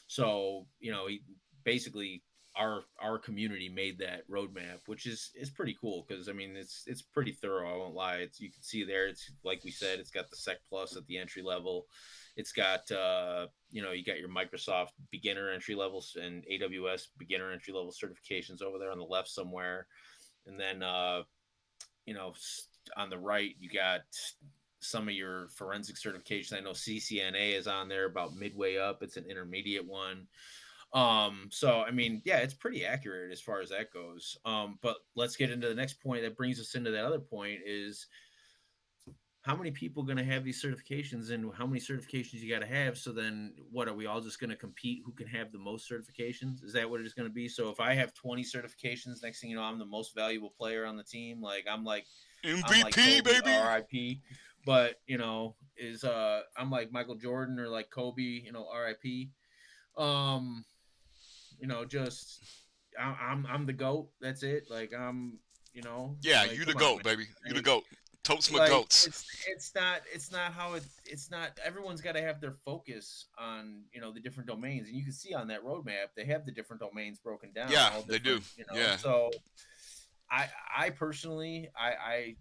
So he basically our community made that roadmap, which is pretty cool because I mean it's pretty thorough. I won't lie. You can see there. It's like we said. It's got the Sec Plus at the entry level. It's got you got your Microsoft beginner entry levels and AWS beginner entry level certifications over there on the left somewhere, and then on the right you got some of your forensic certifications. I know CCNA is on there about midway up. It's an intermediate one. So I mean, yeah, it's pretty accurate as far as that goes. But let's get into the next point that brings us into that other point is how many people going to have these certifications and how many certifications you got to have. So then what are we all just going to compete? Who can have the most certifications? Is that what it is going to be? So if I have 20 certifications, next thing you know, I'm the most valuable player on the team. Like I'm like MVP, baby. RIP. but is I'm like Michael Jordan or like Kobe, RIP. Um, just I'm the GOAT. That's it. Like Yeah, like you the come on, goat, man. baby. You the Like, goat. Totes my like goats. it's not how it's not everyone's got to have their focus on the different domains, and you can see on that roadmap they have the different domains broken down, Yeah, all they do. different, Yeah. so I personally I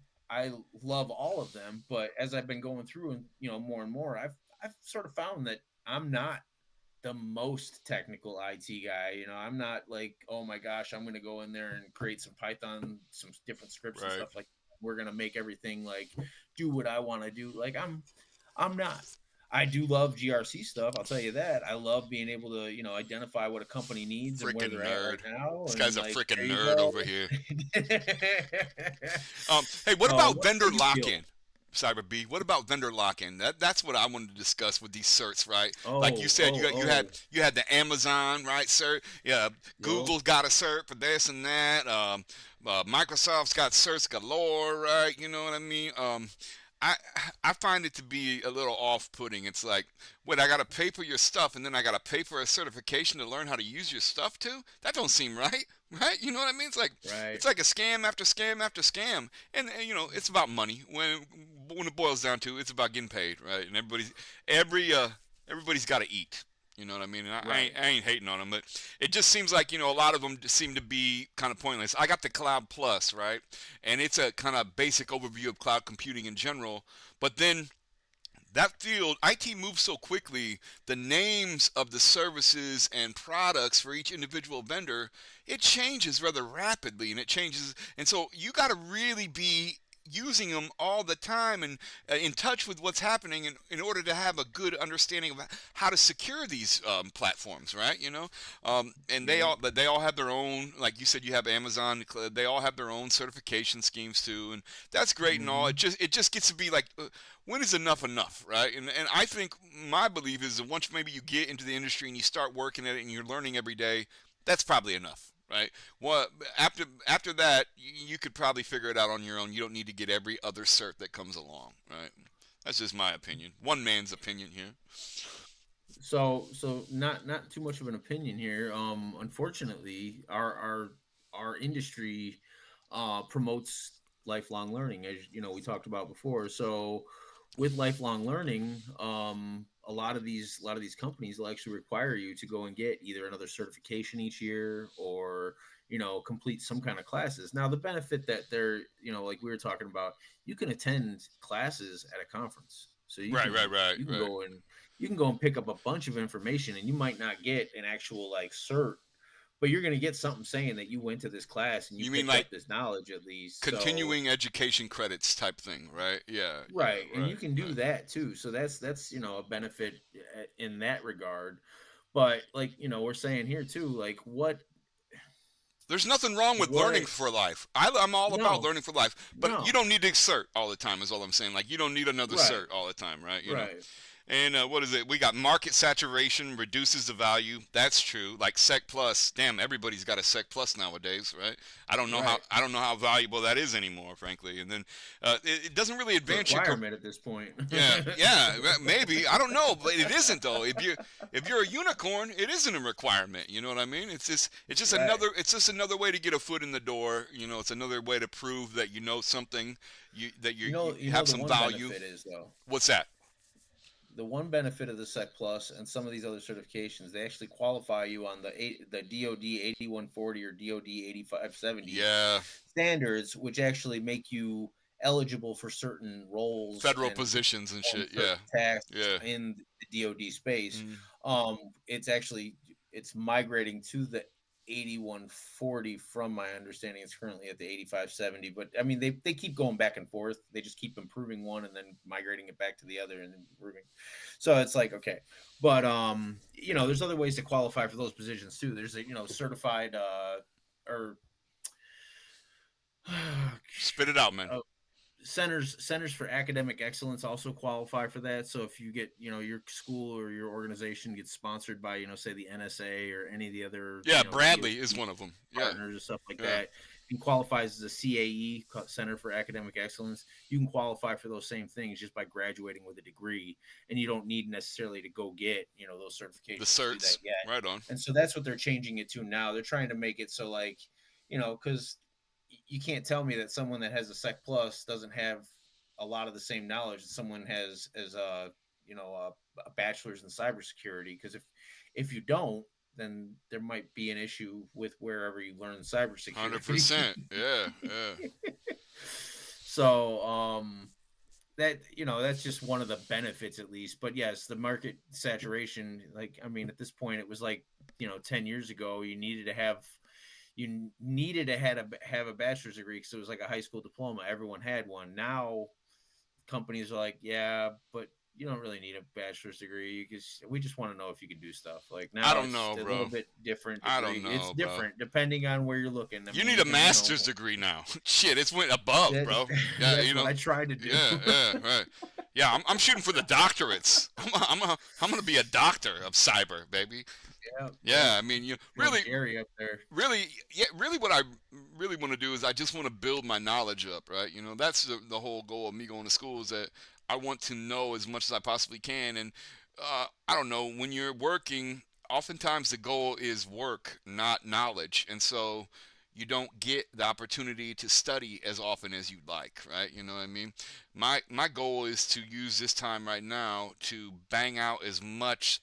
love all of them, but as I've been going through and more and more, I've sort of found that I'm not the most technical IT guy. I'm not like, oh my gosh, I'm going to go in there and create some Python, some different scripts and Right. stuff like that. We're going to make everything like do what I want to do. Like I'm not. I do love GRC stuff. I'll tell you that. I love being able to, identify what a company needs and where Freaking they're at nerd. right now. This And guy's a like, freaking there you nerd go. over here. Hey, what So, about what vendor about you feel? lock-in? Cyber B, what about vendor lock-in? That's what I wanted to discuss with these certs, right? Like you Oh, said, oh, you had the Amazon, right, cert? Yeah, yo. Google's got a cert for this and that. Microsoft's got certs galore, right? You know what I mean? I I find it to be a little off-putting. It's like, wait, I gotta pay for your stuff, and then I gotta pay for a certification to learn how to use your stuff too? That don't seem right, right? You know what I mean? Right. It's like a scam after scam after scam, and it's about money. When it boils down to it, it's about getting paid, right? And everybody's got to eat. You know what I mean? And Right. I ain't hating on them, but it just seems like a lot of them seem to be kind of pointless. I got the Cloud Plus, right, and it's a kind of basic overview of cloud computing in general. But then that field, IT moves so quickly, the names of the services and products for each individual vendor, it changes rather rapidly, and it changes. And so you got to really be using them all the time and in touch with what's happening in order to have a good understanding of how to secure these platforms, right? And Yep. they all have their own, like you said, you have Amazon, they all have their own certification schemes too, and that's great and all. Mm-hmm. It just gets to be like, when is enough, right? And I think my belief is that once maybe you get into the industry and you start working at it and you're learning every day, that's probably enough, right? Well, after that, you could probably figure it out on your own. You don't need to get every other cert that comes along, right? That's just my opinion. One man's opinion here. So not too much of an opinion here. Unfortunately, our industry promotes lifelong learning, as we talked about before. So with lifelong learning, a lot of these companies will actually require you to go and get either another certification each year or complete some kind of classes. Now the benefit that they're like we were talking about, you can attend classes at a conference, so you Right, can right, right, you can right. go and you can go and pick up a bunch of information, and you might not get an actual like cert, but you're going to get something saying that you went to this class and you You mean picked like up this knowledge at least. So continuing education credits type thing, right? Yeah, yeah, right, and you right, can do right. that too. So that's a benefit in that regard. But like we're saying here too, like There's nothing wrong with learning what for life. I'm all about no learning for life, but you no don't need to cert all the time. Is all I'm saying. Like you don't need another right cert all the time, right? right And what is it? We got market saturation reduces the value. That's true. Like Sec Plus, damn, everybody's got a Sec Plus nowadays, right? right. I don't know how valuable that is anymore, frankly. And then it doesn't really It's a advance your. requirement at this point. Yeah, yeah, maybe. I don't know, but it isn't though. If you're a unicorn, it isn't a requirement. You know what I mean? Right. It's just another way to get a foot in the door. It's another way to prove that you know something, you have The some one value. benefit is though. What's that? The one benefit of the Sec Plus and some of these other certifications, they actually qualify you on the DoD 8140 or DoD 8570 Yeah, standards, which actually make you eligible for certain roles federal and positions and perform shit. Yeah, certain tasks yeah. in the DoD space. Mm. It's migrating to the 8140 from my understanding. It's currently at the 8570, but I mean they keep going back and forth. They just keep improving one and then migrating it back to the other and then improving. So it's like, okay, but there's other ways to qualify for those positions too. There's a certified or Spit it out, man. centers for academic excellence also qualify for that. So if you get, your school or your organization gets sponsored by, say the NSA or any of the other, Yeah, Bradley is DoD one of them. Yeah, partners or stuff like yeah. that, and qualifies as a CAE, Center for Academic Excellence, you can qualify for those same things just by graduating with a degree, and you don't need necessarily to go get, those certifications The to do certs, that yet. right on. And so that's what they're changing it to now. They're trying to make it so, like, because you can't tell me that someone that has a Sec Plus doesn't have a lot of the same knowledge that someone has as a bachelor's in cybersecurity. Because if you don't, then there might be an issue with wherever you learn cybersecurity. 100%. Yeah, yeah. So that's just one of the benefits, at least. But yes, the market saturation, like, I mean, at this point it was like, 10 years ago you needed to have a bachelor's degree because it was like a high school diploma. Everyone had one. Now companies are like, yeah, but you don't really need a bachelor's degree because we just want to know if you can do stuff. Like, now I don't it's know, a bro. little bit different degree. I don't know, It's different bro. depending on where you're looking. You need a master's degree now. Shit, it's went above, bro. Yeah, that's what I tried to do. Yeah, right. Yeah, I'm shooting for the doctorates. I'm gonna be a doctor of cyber, baby. Yeah, I mean, really, Gary up there. really, yeah, really, what I really want to do is I just want to build my knowledge up, right? That's the whole goal of me going to school, is that I want to know as much as I possibly can. And I don't know, when you're working, oftentimes the goal is work, not knowledge, and so you don't get the opportunity to study as often as you'd like, right? You know what I mean? My goal is to use this time right now to bang out as much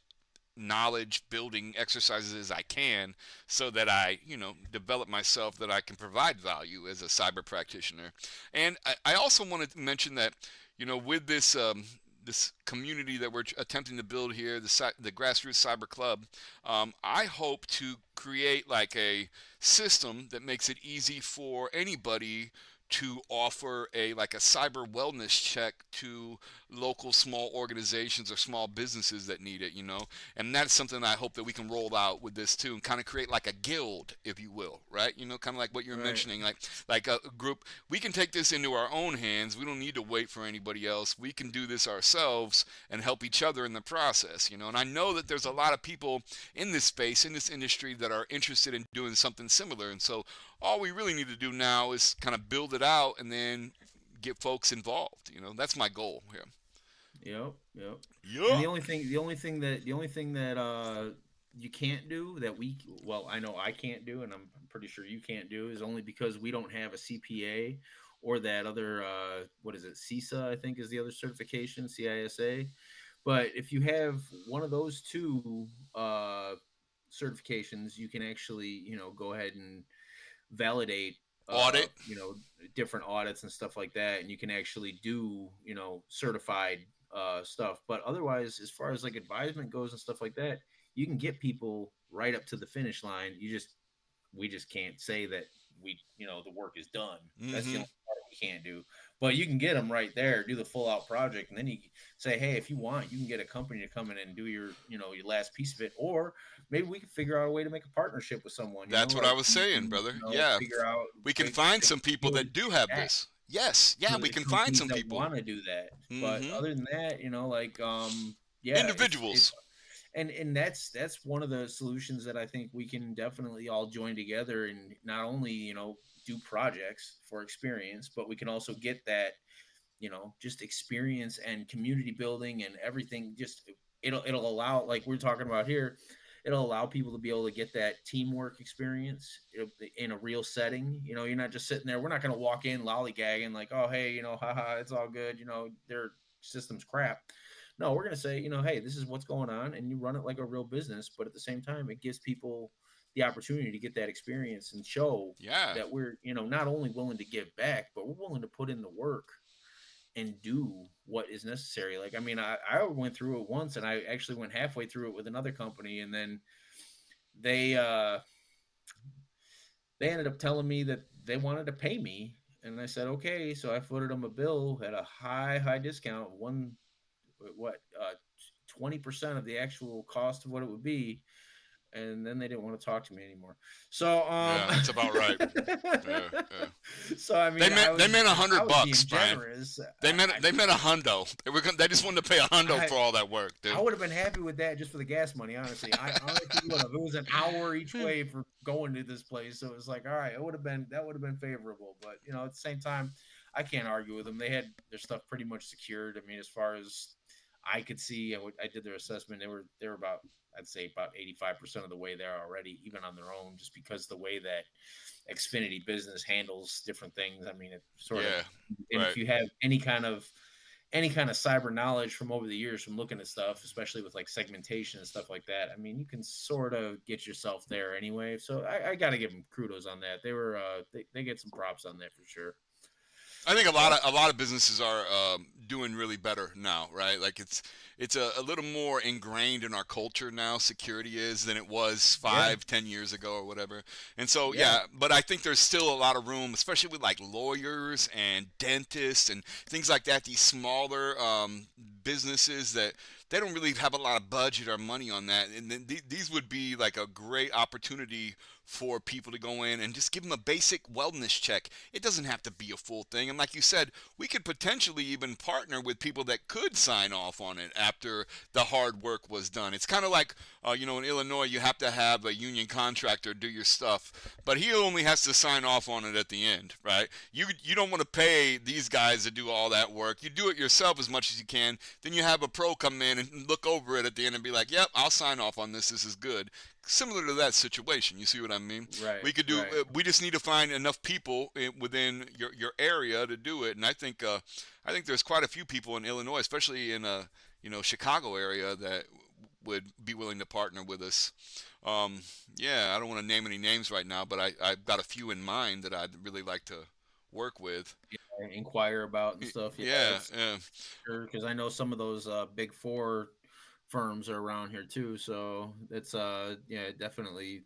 knowledge building exercises as I can, so that I, develop myself, that I can provide value as a cyber practitioner. And I also wanted to mention that, with this community that we're attempting to build here, the Grassroots Cyber Club, I hope to create like a system that makes it easy for anybody to offer a cyber wellness check to local small organizations or small businesses that need it, and that's something I hope that we can roll out with this too, and kind of create like a guild, if you will, right? Kind of like what you're mentioning, like a group. We can take this into our own hands. We don't need to wait for anybody else. We can do this ourselves and help each other in the process, and I know that there's a lot of people in this space, in this industry, that are interested in doing something similar, and so all we really need to do now is kind of build it out and then get folks involved. That's my goal here. Yep. Yeah. And the only thing that you can't do, that I know I can't do, and I'm pretty sure you can't do, is only because we don't have a CPA or that other what is it, CISA, I think is the other certification, CISA. But if you have one of those two certifications, you can actually, go ahead and validate audit, different audits and stuff like that, and you can actually do, certified stuff. But otherwise, as far as like advisement goes and stuff like that, you can get people right up to the finish line. We just can't say that the work is done. Mm-hmm. That's the only part we can't do. But you can get them right there, do the full out project, and then you say, hey, if you want, you can get a company to come in and do your last piece of it, or maybe we can figure out a way to make a partnership with someone. That's what I was saying, brother. Yeah, figure out. We can find some people that do have this. Yes, yeah, we can find some people want to do that. Mm-hmm. But other than that, individuals. And that's one of the solutions that I think we can definitely all join together, and not only do projects for experience, but we can also get that just experience and community building and everything. Just it'll allow, like we're talking about here, it'll allow people to be able to get that teamwork experience in a real setting. You're not just sitting there. We're not going to walk in lollygagging like, oh, hey, haha, it's all good. Their system's crap. No, we're going to say, hey, this is what's going on, and you run it like a real business. But at the same time, it gives people the opportunity to get that experience and show that we're, not only willing to give back, but we're willing to put in the work and do what is necessary. Like, I mean, I went through it once, and I actually went halfway through it with another company, and then they ended up telling me that they wanted to pay me, and I said, okay. So I footed them a bill at a high discount, 20% of the actual cost of what it would be. and then they didn't want to talk to me anymore. So yeah, that's about right. Yeah. So I mean, they meant $100, Brian. Generous. They meant a hundo. They just wanted to pay $100 for all that work, dude. I would have been happy with that just for the gas money, honestly. I honestly would have. It was an hour each way for going to this place, so it was like, all right, that would have been favorable. But you know, at the same time, I can't argue with them. They had their stuff pretty much secured. I mean, as far as I could see, I did their assessment. They were about, I'd say, about 85% of the way there already, even on their own, just because the way that Xfinity Business handles different things. I mean, it sort of, and if you have any kind of cyber knowledge from over the years from looking at stuff, especially with like segmentation and stuff like that, I mean, you can sort of get yourself there anyway. So I got to give them kudos on that. They were they get some props on that for sure. I think a lot of businesses are doing really better now, right? Like it's a little more ingrained in our culture now. Security is than it was 5-10 years ago or whatever. And so but I think there's still a lot of room, especially with like lawyers and dentists and things like that. These smaller businesses that they don't really have a lot of budget or money on that, and then these would be like a great opportunity for people to go in and just give them a basic wellness check. It doesn't have to be a full thing. And like you said, we could potentially even partner with people that could sign off on it after the hard work was done. It's kind of like, in Illinois, you have to have a union contractor do your stuff, but he only has to sign off on it at the end, right? You don't want to pay these guys to do all that work. You do it yourself as much as you can. Then you have a pro come in and look over it at the end and be like, yep, I'll sign off on this. This is good. Similar to that situation, you see what I mean? Right. We could do. Right. We just need to find enough people within your area to do it, and I think there's quite a few people in Illinois, especially in Chicago area, that would be willing to partner with us. I don't want to name any names right now, but I've got a few in mind that I'd really like to work with. Inquire about and stuff. Yeah. Sure, because I know some of those big four firms are around here too, so it's definitely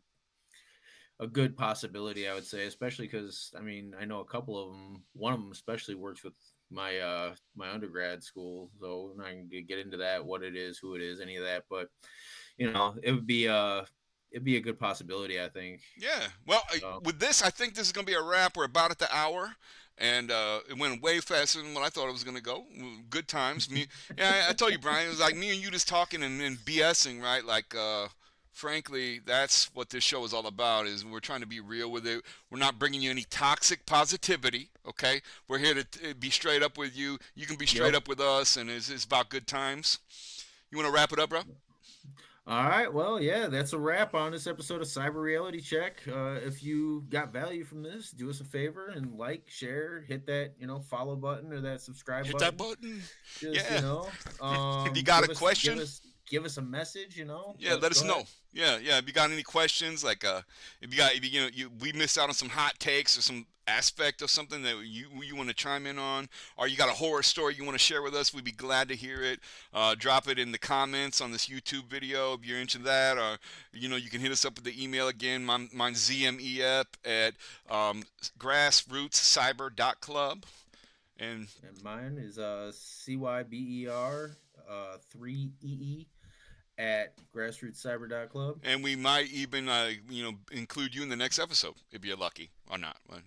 a good possibility, I would say, especially because I mean I know a couple of them. One of them especially works with my my undergrad school, so I'm not gonna get into that, what it is, who it is, any of that, but it'd be a good possibility, I think. Yeah. Well, with this, I think this is gonna be a wrap. We're about at the hour. And it went way faster than what I thought it was going to go. Good times. I told you, Brian, it was like me and you just talking and BSing, right? Like, frankly, that's what this show is all about, is we're trying to be real with it. We're not bringing you any toxic positivity, okay? We're here to be straight up with you. You can be straight up with us, and it's about good times. You want to wrap it up, bro? All right, well, yeah, that's a wrap on this episode of Cyber Reality Check. If you got value from this, do us a favor and like, share, hit that follow button or that subscribe button. Hit that button. Just, if you got a question, give us a message. Let us know. Yeah. If you got any questions, like if we missed out on some hot takes or some aspect of something that you want to chime in on, or you got a horror story you want to share with us, we'd be glad to hear it. Drop it in the comments on this YouTube video if you're into that, or you can hit us up with the email again. Mine's ZMEP at grassrootscyber.club, and mine is CYBER 3EE at grassrootscyber.club. And we might even include you in the next episode if you're lucky, or not. Well,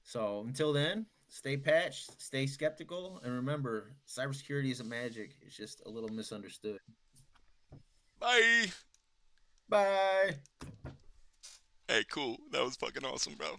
So until then, stay patched, stay skeptical, and remember, cybersecurity isn't magic. It's just a little misunderstood. Bye. Bye. Hey, cool. That was fucking awesome, bro.